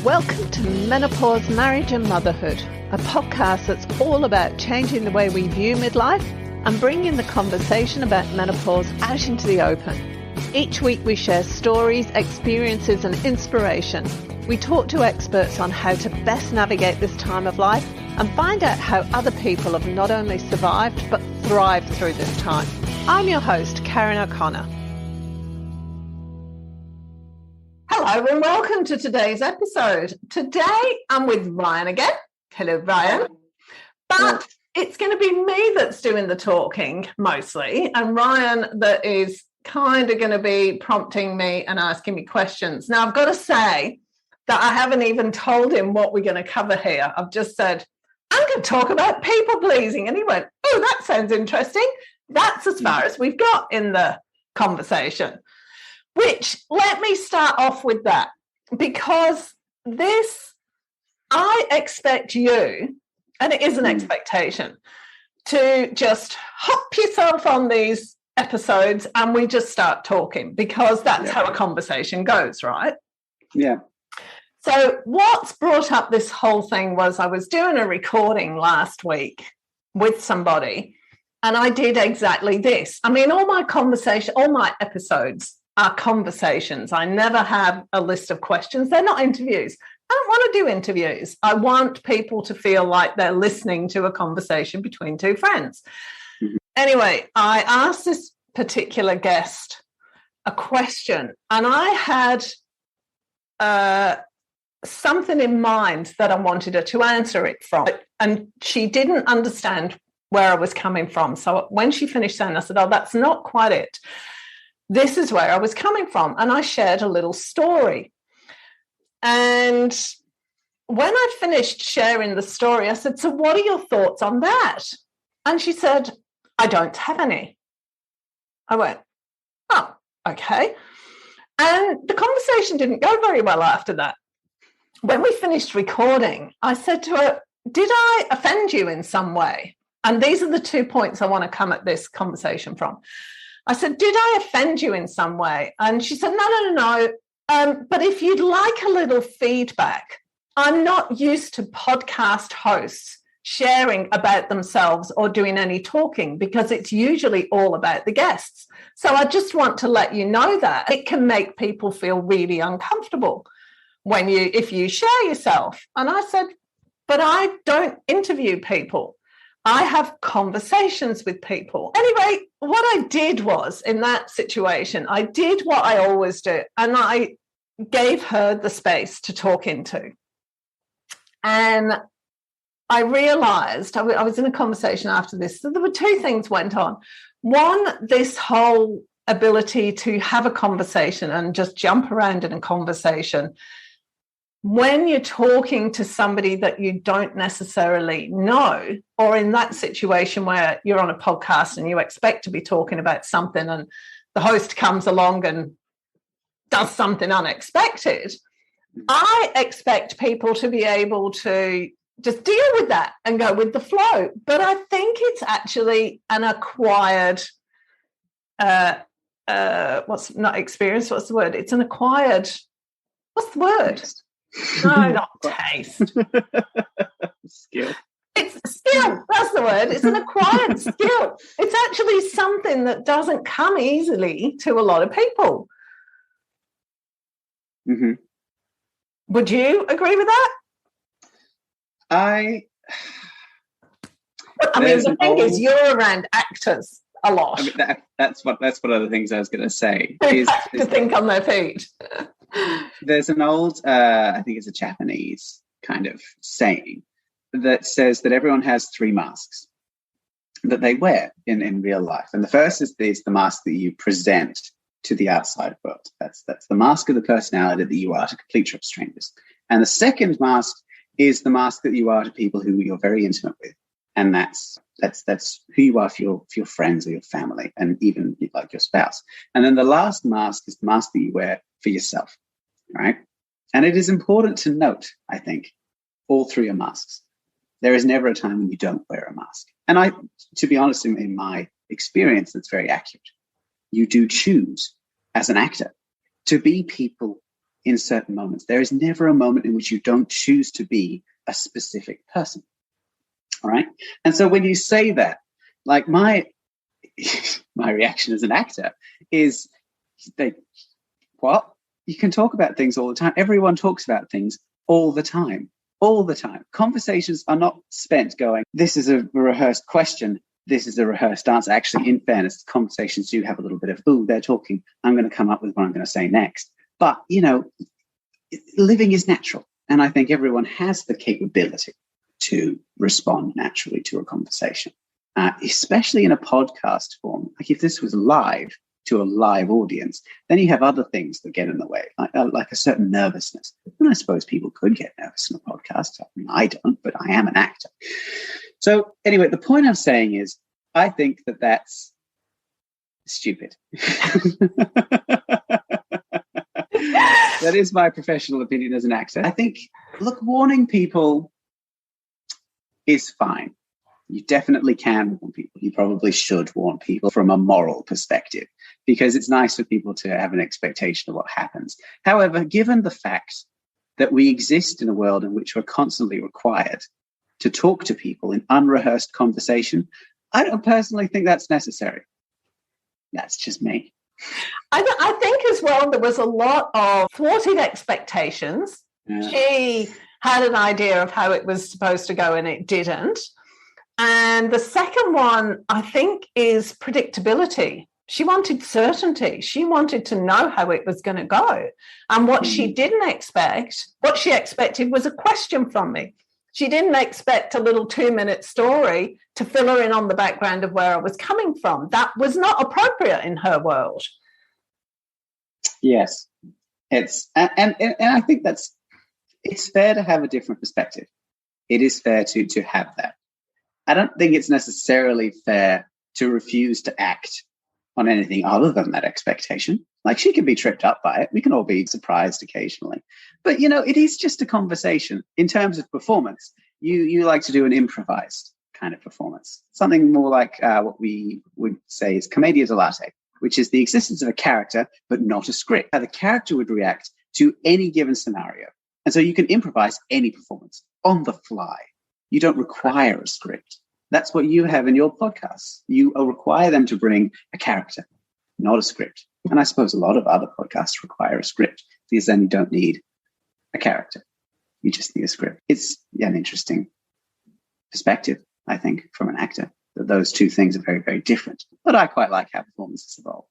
Welcome to Menopause, Marriage and Motherhood, a podcast that's all about changing the way we view midlife and bringing the conversation about menopause out into the open. Each week we share stories, experiences and inspiration. We talk to experts on how to best navigate this time of life and find out how other people have not only survived but thrived through this time. I'm your host, Karen O'Connor. Hello and welcome to today's episode. Today I'm with Ryan again. Hello, Ryan. But it's going to be me that's doing the talking mostly, and Ryan that is kind of going to be prompting me and asking me questions. Now, I've got to say that I haven't even told him what we're going to cover here. I've just said, I'm going to talk about people pleasing. And he went, oh, that sounds interesting. That's as far as we've got in the conversation. Which, let me start off with that, because this, I expect you, and it is an expectation, to just hop yourself on these episodes and we just start talking, because that's how a conversation goes, right? Yeah. So what's brought up this whole thing was I was doing a recording last week with somebody, and I did exactly this. I mean, all my episodes are conversations. I never have a list of questions. They're not interviews. I don't want to do interviews. I want people to feel like they're listening to a conversation between two friends. Mm-hmm. Anyway, I asked this particular guest a question, and I had something in mind that I wanted her to answer it from, and she didn't understand where I was coming from. So when she finished saying, I said, oh, that's not quite it. This is where I was coming from. And I shared a little story. And when I finished sharing the story, I said, so what are your thoughts on that? And she said, I don't have any. I went, oh, okay. And the conversation didn't go very well after that. When we finished recording, I said to her, did I offend you in some way? And these are the 2 points I want to come at this conversation from. I said, did I offend you in some way? And she said, no. But if you'd like a little feedback, I'm not used to podcast hosts sharing about themselves or doing any talking, because it's usually all about the guests. So I just want to let you know that it can make people feel really uncomfortable if you share yourself. And I said, but I don't interview people. I have conversations with people. Anyway, what I did was, in that situation, I did what I always do, and I gave her the space to talk into. And I realized, I was in a conversation after this, so there were two things went on. One, this whole ability to have a conversation and just jump around in a conversation. When you're talking to somebody that you don't necessarily know, or in that situation where you're on a podcast and you expect to be talking about something and the host comes along and does something unexpected, I expect people to be able to just deal with that and go with the flow. But I think it's actually an acquired, what's the word? It's an acquired, what's the word? No, not taste. Skill. It's skill. That's the word. It's an acquired skill. It's actually something that doesn't come easily to a lot of people. Mm-hmm. Would you agree with that? I mean, the thing is, you're around actors a lot. I mean, that's one of the things I was going to say. They have to think on their feet. There's an old, I think it's a Japanese kind of saying that says that everyone has 3 masks that they wear in real life. And the first is the mask that you present to the outside world. That's the mask of the personality that you are to complete strangers. And the second mask is the mask that you are to people who you're very intimate with. And that's who you are for your friends or your family, and even like your spouse. And then the last mask is the mask that you wear for yourself, right? And it is important to note, I think, all 3 are masks. There is never a time when you don't wear a mask. And to be honest, in my experience, that's very accurate. You do choose, as an actor, to be people in certain moments. There is never a moment in which you don't choose to be a specific person. All right. And so when you say that, like my reaction as an actor is, what? You can talk about things all the time. Everyone talks about things all the time. All the time. Conversations are not spent going, this is a rehearsed question, this is a rehearsed answer. Actually, in fairness, conversations do have a little bit of, they're talking, I'm going to come up with what I'm going to say next. But, living is natural. And I think everyone has the capability to respond naturally to a conversation, especially in a podcast form. Like if this was live to a live audience, then you have other things that get in the way, like a certain nervousness. And I suppose people could get nervous in a podcast. I mean, I don't, but I am an actor. So anyway, the point I'm saying is, I think that that's stupid. That is my professional opinion as an actor. I think, look, warning people is fine. You definitely can warn people. You probably should warn people from a moral perspective, because it's nice for people to have an expectation of what happens. However, given the fact that we exist in a world in which we're constantly required to talk to people in unrehearsed conversation, I don't personally think that's necessary. That's just me. I think as well, there was a lot of thwarted expectations. Yeah. She had an idea of how it was supposed to go and it didn't. And the second one, I think, is predictability. She wanted certainty. She wanted to know how it was going to go. And what she didn't expect, what she expected was a question from me. She didn't expect a little 2-minute story to fill her in on the background of where I was coming from. That was not appropriate in her world. Yes, it's and I think it's fair to have a different perspective. It is fair to have that. I don't think it's necessarily fair to refuse to act on anything other than that expectation. Like, she can be tripped up by it. We can all be surprised occasionally. But, it is just a conversation. In terms of performance, you like to do an improvised kind of performance. Something more like what we would say is commedia dell'arte, which is the existence of a character, but not a script. How the character would react to any given scenario. And so you can improvise any performance on the fly. You don't require a script. That's what you have in your podcasts. You require them to bring a character, not a script. And I suppose a lot of other podcasts require a script, because then you don't need a character. You just need a script. It's an interesting perspective, I think, from an actor, that those two things are very, very different. But I quite like how performances evolve.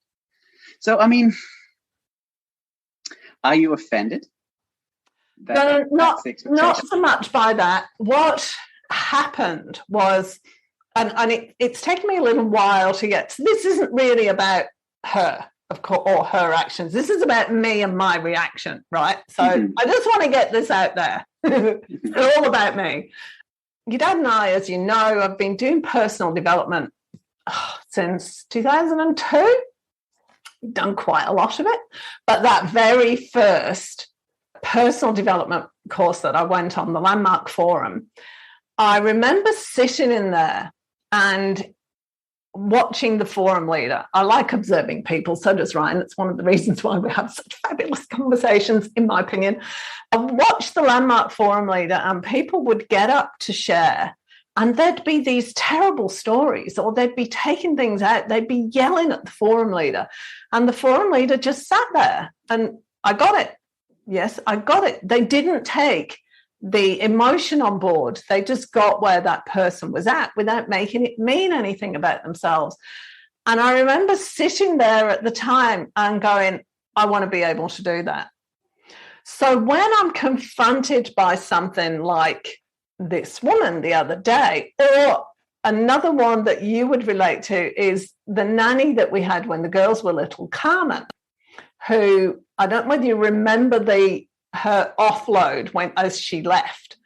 So, I mean, are you offended? No, not so much by that. What happened was, and it's taken me a little while to get to, this isn't really about her, of course, or her actions. This is about me and my reaction, right? So I just want to get this out there. It's all about me. Your dad and I, as you know, have been doing personal development since 2002. We've done quite a lot of it. But that very first personal development course that I went on, the Landmark Forum, I remember sitting in there and watching the forum leader. I like observing people, so does Ryan. It's one of the reasons why we have such fabulous conversations, in my opinion. I watched the Landmark Forum leader, and people would get up to share, and there'd be these terrible stories, or they'd be taking things out. They'd be yelling at the forum leader, and the forum leader just sat there, and I got it. Yes, I got it. They didn't take the emotion on board. They just got where that person was at without making it mean anything about themselves. And I remember sitting there at the time and going, I want to be able to do that. So when I'm confronted by something like this woman the other day, or another one that you would relate to is the nanny that we had when the girls were little, Carmen, who, I don't know whether you remember her offload as she left.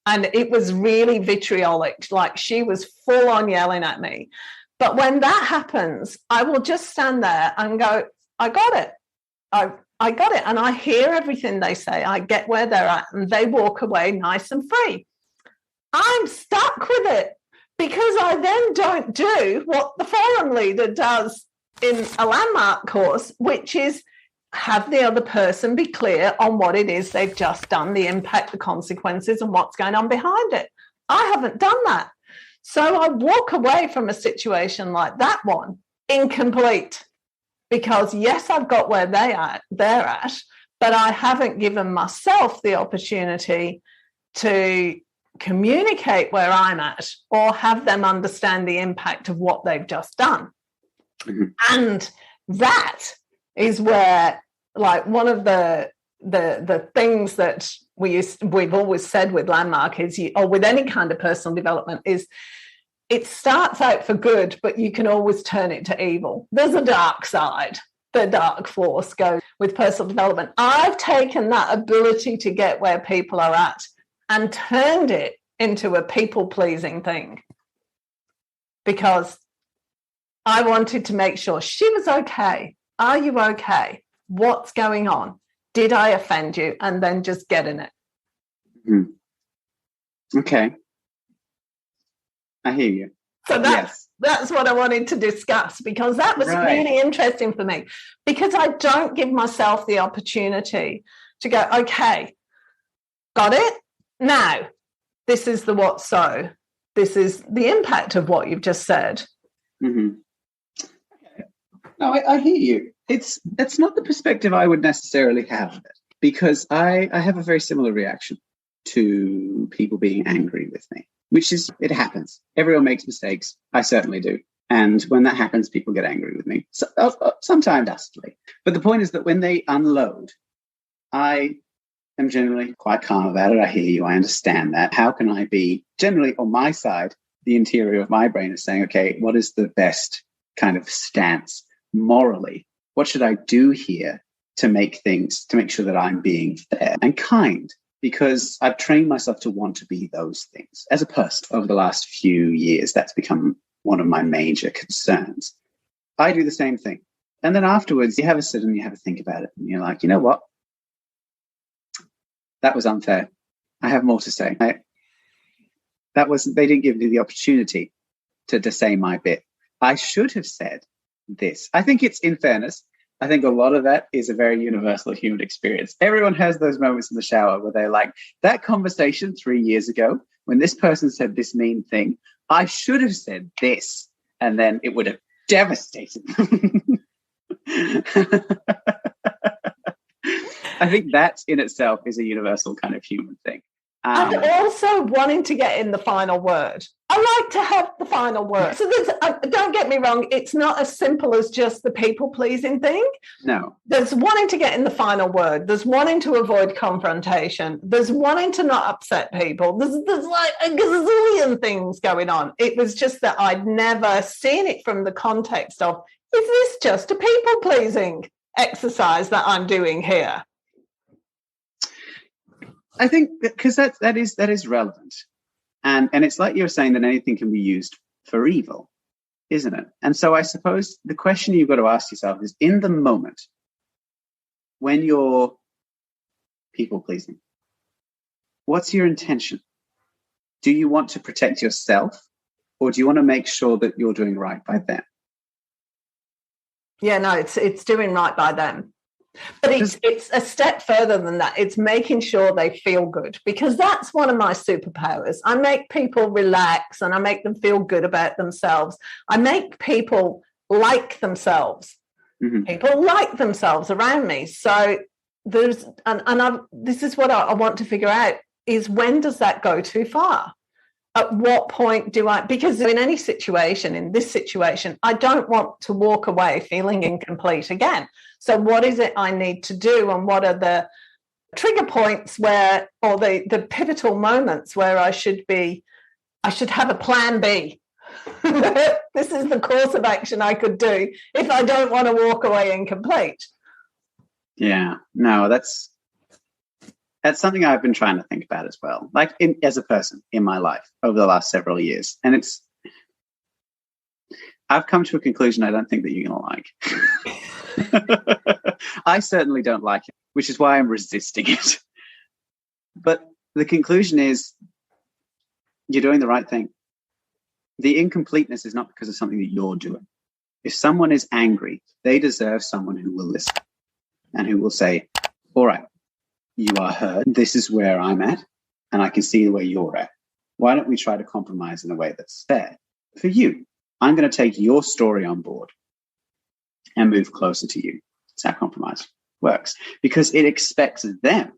And it was really vitriolic, like she was full on yelling at me. But when that happens, I will just stand there and go, I got it. I got it. And I hear everything they say. I get where they're at, and they walk away nice and free. I'm stuck with it because I then don't do what the forum leader does in a Landmark course, which is have the other person be clear on what it is they've just done, the impact, the consequences, and what's going on behind it. I haven't done that. So I walk away from a situation like that one incomplete, because yes, I've got where they're at, but I haven't given myself the opportunity to communicate where I'm at or have them understand the impact of what they've just done. Mm-hmm. And that is where, like, one of the things that we've always said with Landmark is, or with any kind of personal development, is it starts out for good, but you can always turn it to evil. There's a dark side. The dark force goes with personal development. I've taken that ability to get where people are at and turned it into a people-pleasing thing, because I wanted to make sure she was okay. Are you okay? What's going on? Did I offend you? And then just get in it. Okay. I hear you. So that's what I wanted to discuss, because that was really interesting for me, because I don't give myself the opportunity to go, okay, got it? Now, this is the what so. This is the impact of what you've just said. Mm-hmm. Okay. No, I hear you. That's not the perspective I would necessarily have, because I have a very similar reaction to people being angry with me, which is, it happens. Everyone makes mistakes. I certainly do. And when that happens, people get angry with me, sometimes dastardly. But the point is that when they unload, I am generally quite calm about it. I hear you. I understand that. How can I be generally on my side? The interior of my brain is saying, okay, what is the best kind of stance morally? What should I do here to make sure that I'm being fair and kind? Because I've trained myself to want to be those things. As a person, over the last few years, that's become one of my major concerns. I do the same thing. And then afterwards, you have a sit and you have a think about it. And you're like, you know what? That was unfair. I have more to say. They didn't give me the opportunity to say my bit. I should have said this. I think it's, in fairness, I think a lot of that is a very universal human experience. Everyone has those moments in the shower where they're like, that conversation 3 years ago, when this person said this mean thing, I should have said this, and then it would have devastated them. I think that in itself is a universal kind of human thing. And also wanting to get in the final word. I like to have the final word. So don't get me wrong, it's not as simple as just the people-pleasing thing. No. There's wanting to get in the final word. There's wanting to avoid confrontation. There's wanting to not upset people. There's like a gazillion things going on. It was just that I'd never seen it from the context of, is this just a people-pleasing exercise that I'm doing here? I think because that is relevant, and it's like you're saying that anything can be used for evil, isn't it? And so I suppose the question you've got to ask yourself is, in the moment when you're people pleasing, what's your intention? Do you want to protect yourself, or do you want to make sure that you're doing right by them? Yeah, no, it's doing right by them. But it's a step further than that. It's making sure they feel good, because that's one of my superpowers. I make people relax and I make them feel good about themselves. I make people like themselves. Mm-hmm. People like themselves around me. So this is what I want to figure out, is when does that go too far? At what point do I, because in any situation, in this situation, I don't want to walk away feeling incomplete again. So what is it I need to do, and what are the trigger points where, or the pivotal moments where I should have a plan B. This is the course of action I could do if I don't want to walk away incomplete. Yeah, no, that's something I've been trying to think about as well, like as a person in my life over the last several years. And I've come to a conclusion I don't think that you're going to like. I certainly don't like it, which is why I'm resisting it. But the conclusion is, you're doing the right thing. The incompleteness is not because of something that you're doing. If someone is angry, they deserve someone who will listen. and who will say, all right, you are heard. This is where I'm at, and I can see where you're at. Why don't we try to compromise in a way that's fair for you? I'm going to take your story on board and move closer to you. That's how compromise works, because it expects them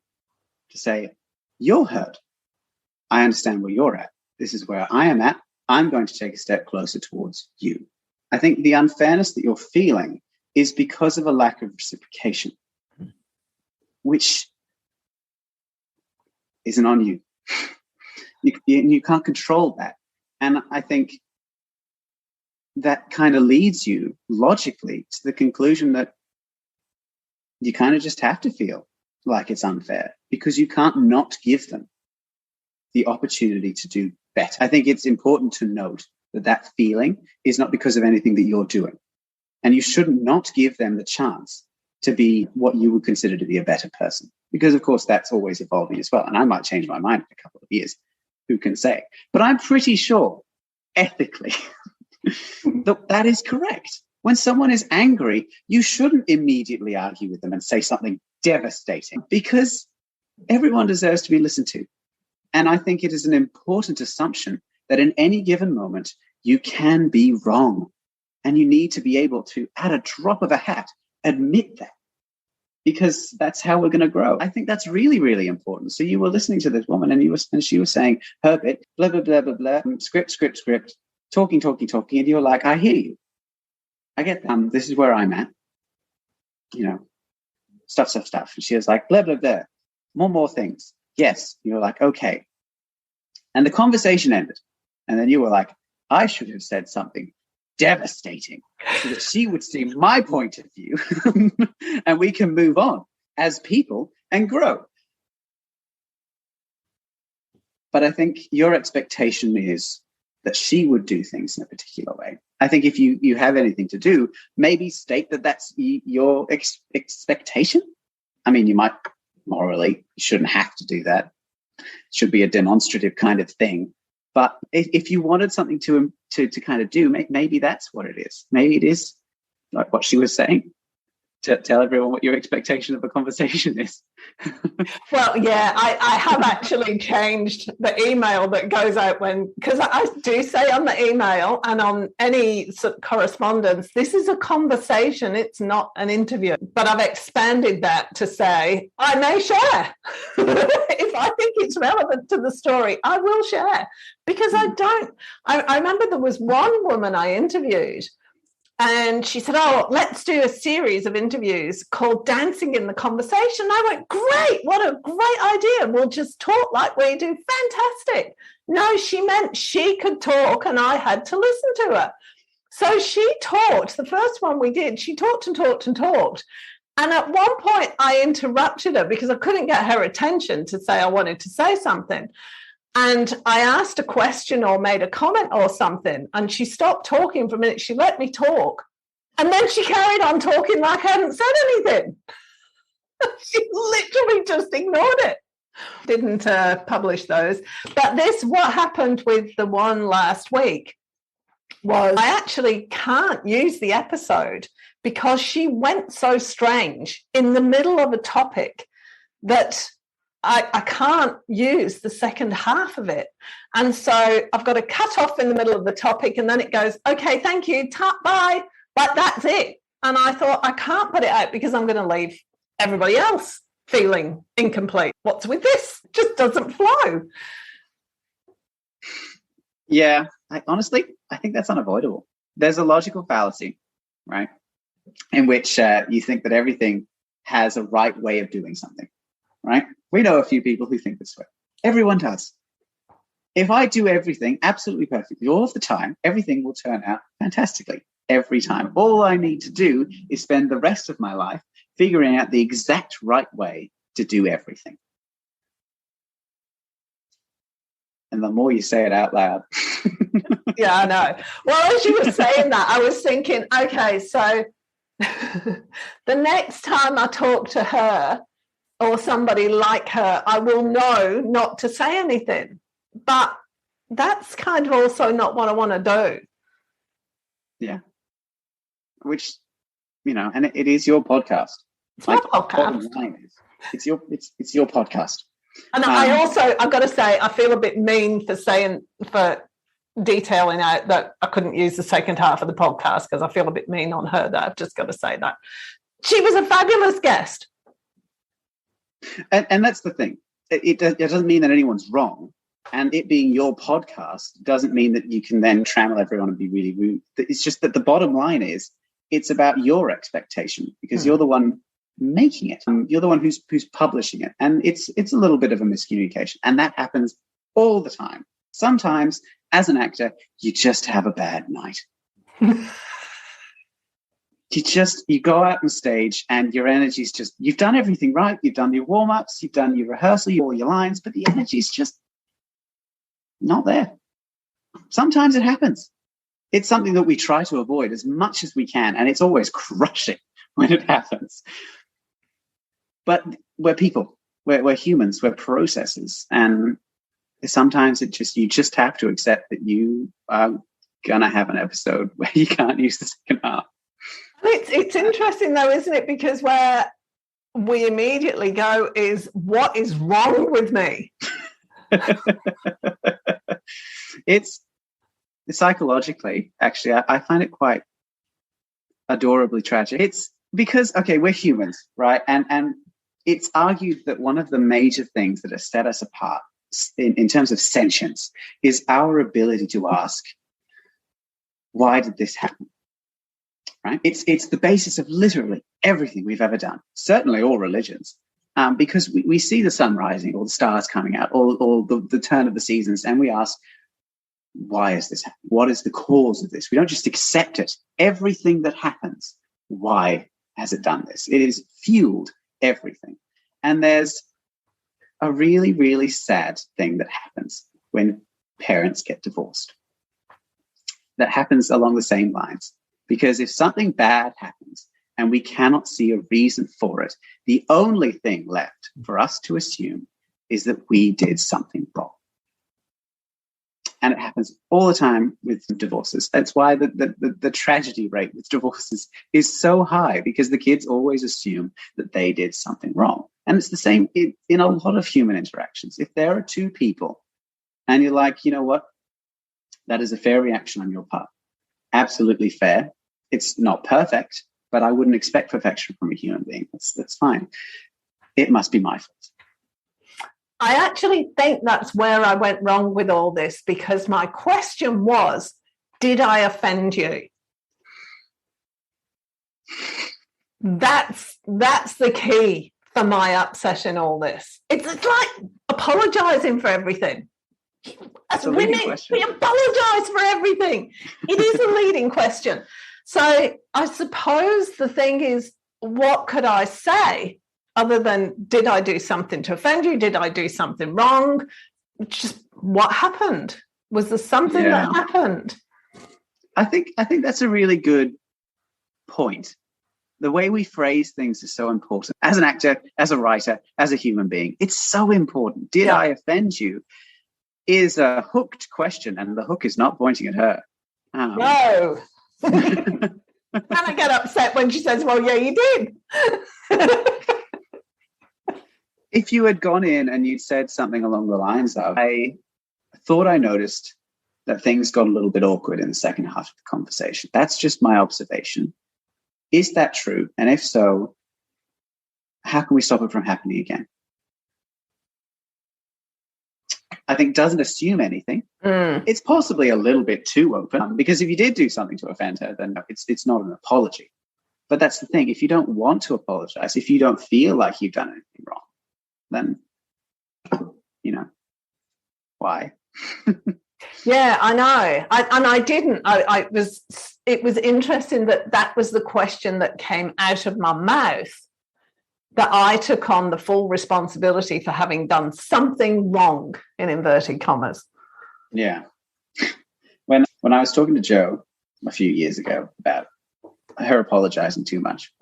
to say, you're heard. I understand where you're at. This is where I am at. I'm going to take a step closer towards you. I think the unfairness that you're feeling is because of a lack of reciprocation, which isn't on you. You can't control that. And I think that kind of leads you logically to the conclusion that you kind of just have to feel like it's unfair, because you can't not give them the opportunity to do better. I think it's important to note that that feeling is not because of anything that you're doing. And you shouldn't not give them the chance to be what you would consider to be a better person. Because, of course, that's always evolving as well. And I might change my mind in a couple of years. Who can say? But I'm pretty sure, ethically, that is correct. When someone is angry, you shouldn't immediately argue with them and say something devastating, because everyone deserves to be listened to. And I think it is an important assumption that in any given moment, you can be wrong. And you need to be able to, at a drop of a hat, admit that, because that's how we're going to grow. I think that's really, really important. So you were listening to this woman and she was saying her bit, blah, blah, blah, blah, blah, script, talking. And you're like, I hear you. I get that. This is where I'm at. Stuff. And she was like, blah, blah, blah. More things. Yes. You're like, okay. And the conversation ended. And then you were like, I should have said something devastating so that she would see my point of view and we can move on as people and grow. But I think your expectation is that she would do things in a particular way. I think if you have anything to do, maybe state that that's your expectation. I mean, you might morally, you shouldn't have to do that. It should be a demonstrative kind of thing. But if you wanted something to kind of do, maybe that's what it is. Maybe it is like what she was saying. To tell everyone what your expectation of a conversation is. Well, yeah, I have actually changed the email that goes out because I do say on the email and on any sort of correspondence, this is a conversation, it's not an interview. But I've expanded that to say, I may share. If I think it's relevant to the story, I will share. Because I remember there was one woman I interviewed, and she said, let's do a series of interviews called Dancing in the Conversation. I went, great, what a great idea. We'll just talk like we do. Fantastic. No, she meant she could talk and I had to listen to her. So she talked. The first one we did, she talked and talked and talked. And at one point I interrupted her because I couldn't get her attention to say I wanted to say something. And I asked a question or made a comment or something, and she stopped talking for a minute. She let me talk. And then she carried on talking like I hadn't said anything. She literally just ignored it. Didn't publish those. But what happened with the one last week was I actually can't use the episode because she went so strange in the middle of a topic that I can't use the second half of it. And so I've got to cut off in the middle of the topic and then it goes, okay, thank you, bye. But that's it. And I thought I can't put it out because I'm going to leave everybody else feeling incomplete. What's with this? It just doesn't flow. Yeah, honestly, I think that's unavoidable. There's a logical fallacy, right? In which you think that everything has a right way of doing something, right? We know a few people who think this way. Everyone does. If I do everything absolutely perfectly all of the time, everything will turn out fantastically every time. All I need to do is spend the rest of my life figuring out the exact right way to do everything. And the more you say it out loud. Yeah, I know. Well, as you were saying that, I was thinking, okay, so the next time I talk to her or somebody like her, I will know not to say anything. But that's kind of also not what I want to do. Yeah. Which, and it is your podcast. It's my podcast. Bottom line is, it's your podcast. And I've got to say, I feel a bit mean for detailing out that I couldn't use the second half of the podcast, because I feel a bit mean on her. That I've just got to say that she was a fabulous guest. And that's the thing. It doesn't mean that anyone's wrong. And it being your podcast doesn't mean that you can then trammel everyone and be really rude. It's just that the bottom line is, it's about your expectation, because you're the one making it. You're the one who's publishing it. And it's a little bit of a miscommunication. And that happens all the time. Sometimes, as an actor, you just have a bad night. You go out on stage and your energy's just, you've done everything right. You've done your warm-ups, you've done your rehearsal, all your lines, but the energy's just not there. Sometimes it happens. It's something that we try to avoid as much as we can, and it's always crushing when it happens. But we're people. We're humans. We're processes. And sometimes you just have to accept that you are going to have an episode where you can't use the second half. It's interesting, though, isn't it? Because where we immediately go is, what is wrong with me? It's psychologically, actually, I find it quite adorably tragic. It's because, okay, we're humans, right? And it's argued that one of the major things that has set us apart in terms of sentience is our ability to ask, why did this happen? Right? It's the basis of literally everything we've ever done, certainly all religions, because we see the sun rising or the stars coming out or the turn of the seasons, and we ask, why is this happening? What is the cause of this? We don't just accept it. Everything that happens, why has it done this? It has fueled everything. And there's a really, really sad thing that happens when parents get divorced. That happens along the same lines. Because if something bad happens and we cannot see a reason for it, the only thing left for us to assume is that we did something wrong. And it happens all the time with divorces. That's why the tragedy rate with divorces is so high, because the kids always assume that they did something wrong. And it's the same in a lot of human interactions. If there are two people and you're like, you know what, that is a fair reaction on your part. Absolutely fair. It's not perfect, but I wouldn't expect perfection from a human being. That's fine. It must be my fault. I actually think that's where I went wrong with all this, because my question was, did I offend you? That's the key for my upset in all this. It's like apologizing for everything. As women, we apologize for everything. It is a leading question. So I suppose the thing is, what could I say other than, did I do something to offend you? Did I do something wrong? Just what happened? Was there something that happened? I think that's a really good point. The way we phrase things is so important. As an actor, as a writer, as a human being, it's so important. Did I offend you? Is a hooked question, and the hook is not pointing at her. No. And I get upset when she says, well, yeah, you did. If you had gone in and you'd said something along the lines of, I thought I noticed that things got a little bit awkward in the second half of the conversation. That's just my observation. Is that true? And if so, how can we stop it from happening again? I think doesn't assume anything. It's possibly a little bit too open, because if you did do something to offend her, then it's not an apology. But that's the thing. If you don't want to apologize, if you don't feel like you've done anything wrong, then, why? Yeah, I know. I didn't. It was interesting that was the question that came out of my mouth, that I took on the full responsibility for having done something wrong, in inverted commas. Yeah. When I was talking to Jo a few years ago about her apologizing too much,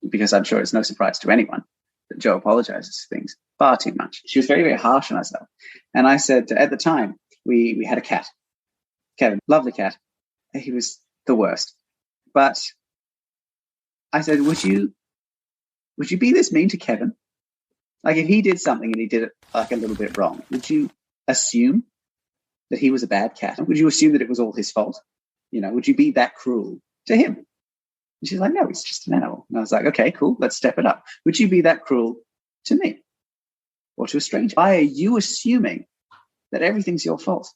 because I'm sure it's no surprise to anyone that Jo apologizes for things far too much. She was very, very harsh on herself. And I said, at the time, we had a cat, Kevin, lovely cat. He was the worst. But I said, would you would you be this mean to Kevin? Like, if he did something and he did it like a little bit wrong, would you assume that he was a bad cat? Would you assume that it was all his fault? Would you be that cruel to him? And she's like, no, he's just an animal. And I was like, okay, cool, let's step it up. Would you be that cruel to me or to a stranger? Why are you assuming that everything's your fault?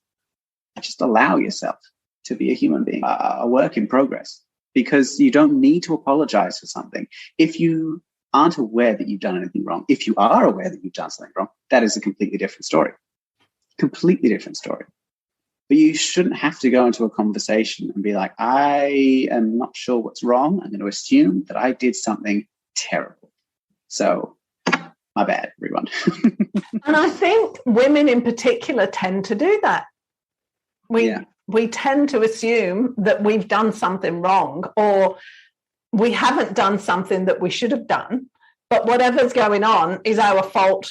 Just allow yourself to be a human being, a work in progress, because you don't need to apologize for something. If you aren't aware that you've done anything wrong, if you are aware that you've done something wrong, that is a completely different story. Completely different story. But you shouldn't have to go into a conversation and be like, I am not sure what's wrong. I'm going to assume that I did something terrible. So, my bad, everyone. And I think women in particular tend to do that. We tend to assume that we've done something wrong, or we haven't done something that we should have done, but whatever's going on is our fault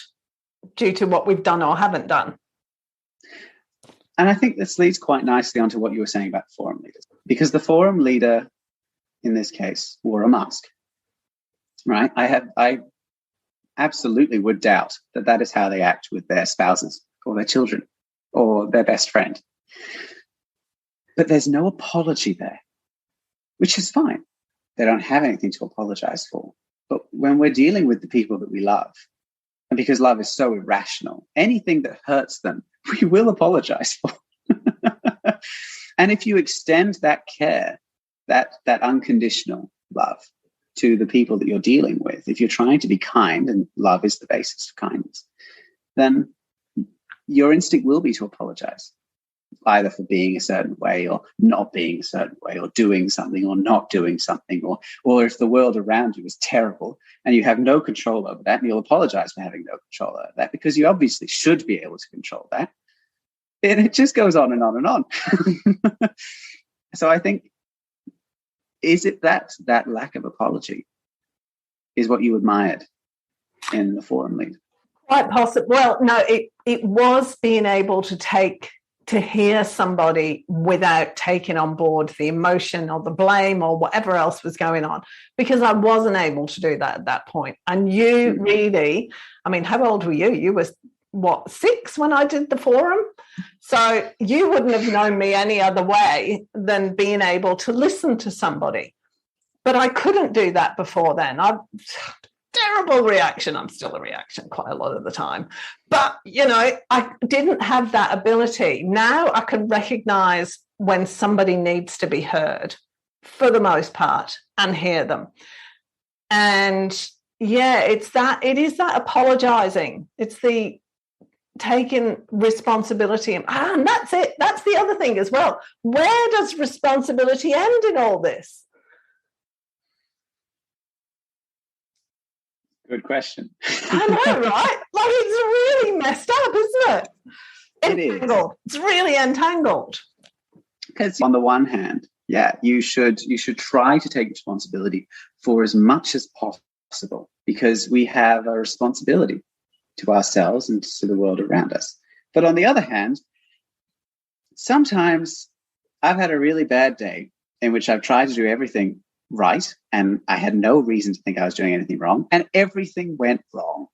due to what we've done or haven't done. And I think this leads quite nicely onto what you were saying about the forum leaders, because the forum leader in this case wore a mask, right? I absolutely would doubt that is how they act with their spouses or their children or their best friend. But there's no apology there, which is fine. They don't have anything to apologize for. But when we're dealing with the people that we love, and because love is so irrational, anything that hurts them, we will apologize for. And if you extend that care, that unconditional love to the people that you're dealing with, if you're trying to be kind, and love is the basis of kindness, then your instinct will be to apologize, either for being a certain way or not being a certain way, or doing something or not doing something, or if the world around you is terrible and you have no control over that, and you'll apologize for having no control over that, because you obviously should be able to control that. And it just goes on and on and on. So I think, is it that lack of apology is what you admired in the forum lead? Quite possible. Well, no, it was being able to hear somebody without taking on board the emotion or the blame or whatever else was going on, because I wasn't able to do that at that point. And you really, I mean, how old were you? You were, 6 when I did the forum? So you wouldn't have known me any other way than being able to listen to somebody. But I couldn't do that before then. Terrible reaction. I'm still a reaction quite a lot of the time. But, I didn't have that ability. Now I can recognize when somebody needs to be heard, for the most part, and hear them. And it is that apologizing. It's the taking responsibility. And that's it. That's the other thing as well. Where does responsibility end in all this? Good question. I know, right? Like, it's really messed up, isn't it? Entangled. It's really entangled. Because on the one hand, you should try to take responsibility for as much as possible, because we have a responsibility to ourselves and to the world around us. But on the other hand, sometimes I've had a really bad day in which I've tried to do everything right, and I had no reason to think I was doing anything wrong, and everything went wrong.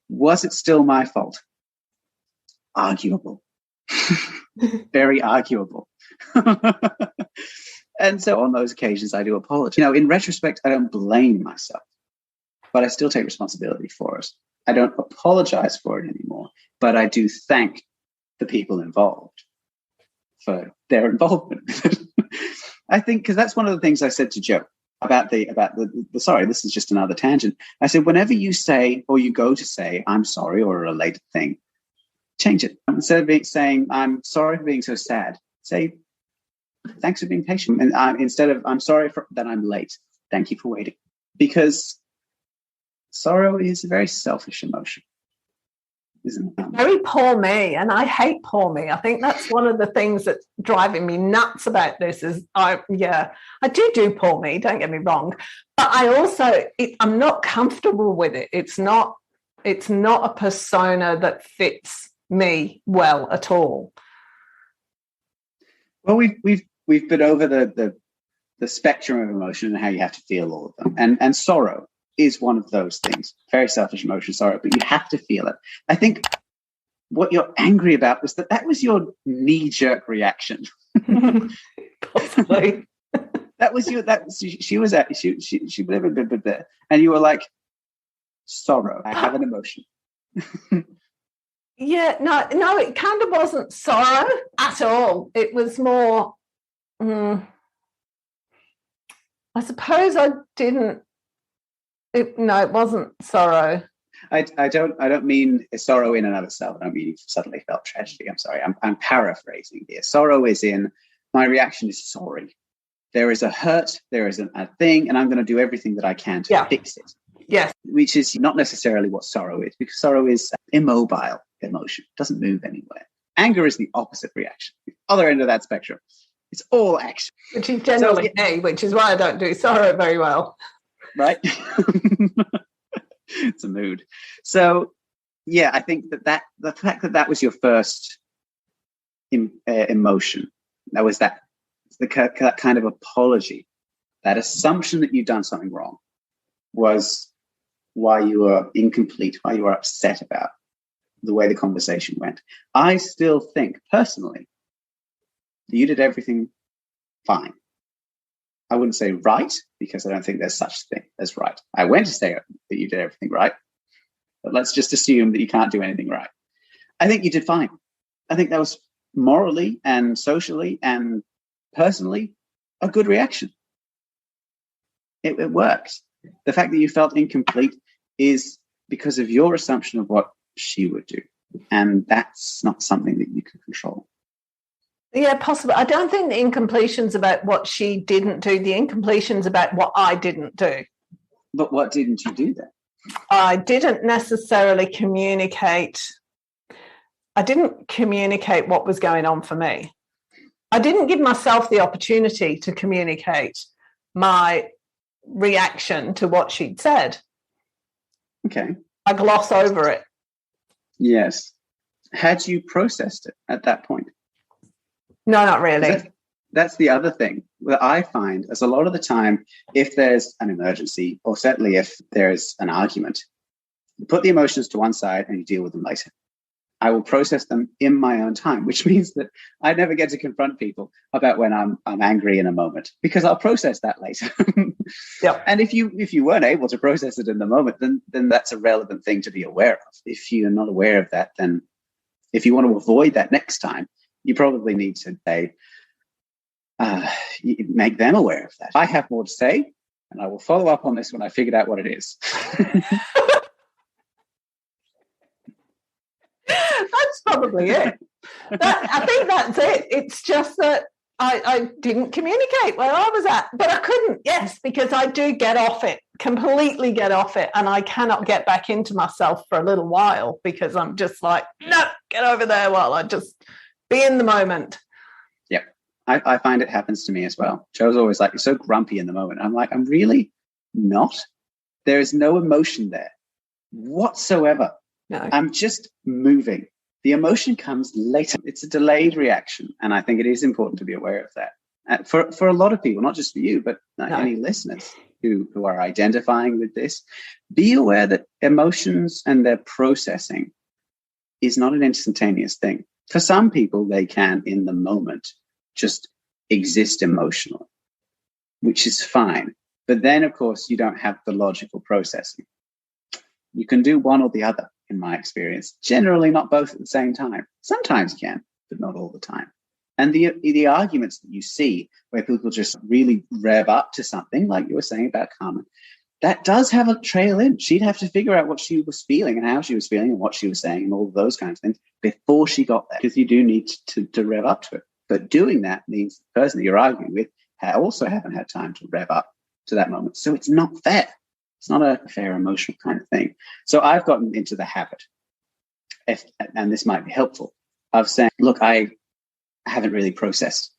Was it still my fault? Arguable. Very arguable. And so on those occasions, I do apologize. In retrospect, I don't blame myself, but I still take responsibility for it. I don't apologize for it anymore, but I do thank the people involved for their involvement. I think, because that's one of the things I said to Joe about the sorry, this is just another tangent. I said, whenever you say, or you go to say, I'm sorry, or a related thing, change it. Instead of saying, I'm sorry for being so sad, say, thanks for being patient. And instead of, I'm sorry that I'm late, thank you for waiting. Because sorrow is a very selfish emotion, isn't it? Very poor me, and I hate poor me. I think that's one of the things that's driving me nuts about this is, I do poor me, don't get me wrong, but I also, I'm not comfortable with it. It's not a persona that fits me well at all. Well, we've been over the spectrum of emotion and how you have to feel all of them, and sorrow is one of those things. Very selfish emotion, sorrow, but you have to feel it. I think what you're angry about was that was your knee-jerk reaction. Possibly. She was at she blah, blah, blah, blah, blah. And you were like, sorrow. I have an emotion. Yeah, no, it kind of wasn't sorrow at all. It was more, I suppose I didn't. It wasn't sorrow. I don't mean sorrow in and of itself. I don't mean you suddenly felt tragedy. I'm sorry. I'm paraphrasing here. Sorrow is in my reaction is sorry. There is a hurt. There is a thing, and I'm going to do everything that I can to fix it. Yes. Which is not necessarily what sorrow is, because sorrow is immobile emotion. It doesn't move anywhere. Anger is the opposite reaction. The other end of that spectrum. It's all action. Which is generally me, which is why I don't do sorrow very well. Right? It's a mood. So, yeah, I think that the fact that was your first emotion, that was that kind of apology, that assumption that you'd done something wrong, was why you were incomplete, why you were upset about the way the conversation went. I still think, personally, that you did everything fine. I wouldn't say right, because I don't think there's such a thing as right. I went to say that you did everything right, but let's just assume that you can't do anything right. I think you did fine. I think that was morally and socially and personally a good reaction. It works. The fact that you felt incomplete is because of your assumption of what she would do. And that's not something that you can control. Yeah, possible. I don't think the incompletion's about what she didn't do. The incompletion's about what I didn't do. But what didn't you do then? I didn't necessarily communicate. I didn't communicate what was going on for me. I didn't give myself the opportunity to communicate my reaction to what she'd said. Okay. I gloss over it. Yes. Had you processed it at that point? No, not really. That's the other thing that I find is a lot of the time, if there's an emergency, or certainly if there's an argument, you put the emotions to one side and you deal with them later. I will process them in my own time, which means that I never get to confront people about when I'm angry in a moment, because I'll process that later. Yep. And if you weren't able to process it in the moment, then that's a relevant thing to be aware of. If you're not aware of that, then if you want to avoid that next time, you probably need to say, make them aware of that. I have more to say, and I will follow up on this when I figured out what it is. That's probably it. I think that's it. It's just that I didn't communicate where I was at, but I couldn't, yes, because I do get off it, completely get off it, and I cannot get back into myself for a little while because I'm just like, no, get over there while I just be in the moment. Yep. I find it happens to me as well. Joe's always like, you're so grumpy in the moment. I'm like, I'm really not. There is no emotion there whatsoever. No. I'm just moving. The emotion comes later. It's a delayed reaction. And I think it is important to be aware of that. For a lot of people, not just for you, but any listeners who are identifying with this, be aware that emotions and their processing is not an instantaneous thing. For some people, they can, in the moment, just exist emotionally, which is fine. But then, of course, you don't have the logical processing. You can do one or the other, in my experience. Generally, not both at the same time. Sometimes you can, but not all the time. And the arguments that you see where people just really rev up to something, like you were saying about Carmen, that does have a trail in. She'd have to figure out what she was feeling and how she was feeling and what she was saying and all those kinds of things before she got there, because you do need to rev up to it. But doing that means the person that you're arguing with also haven't had time to rev up to that moment. So it's not fair. It's not a fair emotional kind of thing. So I've gotten into the habit, and this might be helpful, of saying, look, I haven't really processed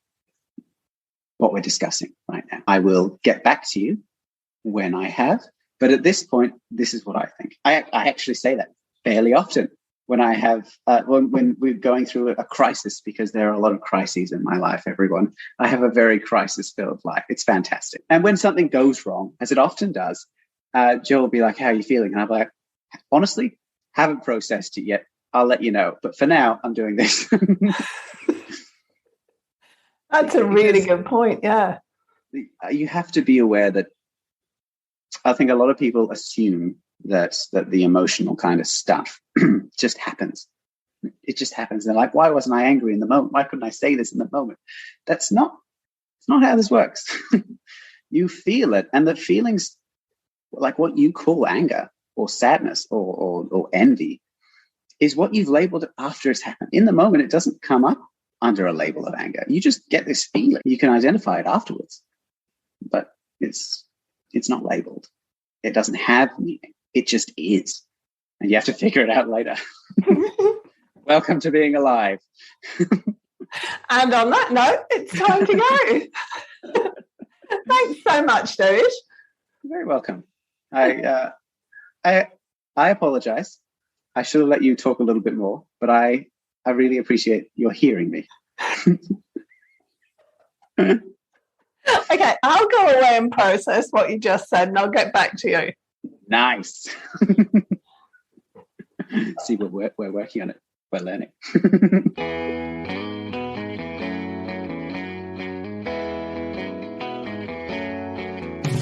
what we're discussing right now. I will get back to you when I have. But at this point, this is what I think. I actually say that fairly often when I have, when we're going through a crisis, because there are a lot of crises in my life, everyone. I have a very crisis-filled life. It's fantastic. And when something goes wrong, as it often does, Jill will be like, how are you feeling? And I'll be like, honestly, haven't processed it yet. I'll let you know. But for now, I'm doing this. That's a really good point. Yeah. You have to be aware that I think a lot of people assume that the emotional kind of stuff just happens. It just happens. They're like, why wasn't I angry in the moment? Why couldn't I say this in the moment? It's not how this works. You feel it. And the feelings, like what you call anger or sadness or envy, is what you've labeled it after it's happened. In the moment, it doesn't come up under a label of anger. You just get this feeling. You can identify it afterwards. But it's not labeled. It doesn't have meaning. It just is. And you have to figure it out later. Welcome to being alive. And on that note, it's time to go. Thanks so much, David. You're very welcome. I apologize. I should have let you talk a little bit more, but I really appreciate your hearing me. Okay, I'll go away and process what you just said, and I'll get back to you. Nice. See, we're working on it. We're learning.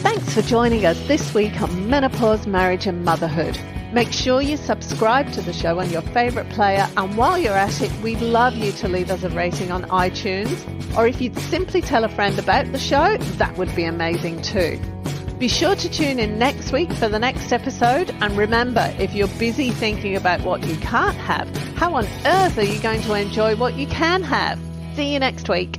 Thanks for joining us this week on Menopause, Marriage and Motherhood. Make sure you subscribe to the show on your favourite player, and while you're at it, we'd love you to leave us a rating on iTunes, or if you'd simply tell a friend about the show, that would be amazing too. Be sure to tune in next week for the next episode, and remember, if you're busy thinking about what you can't have, how on earth are you going to enjoy what you can have? See you next week.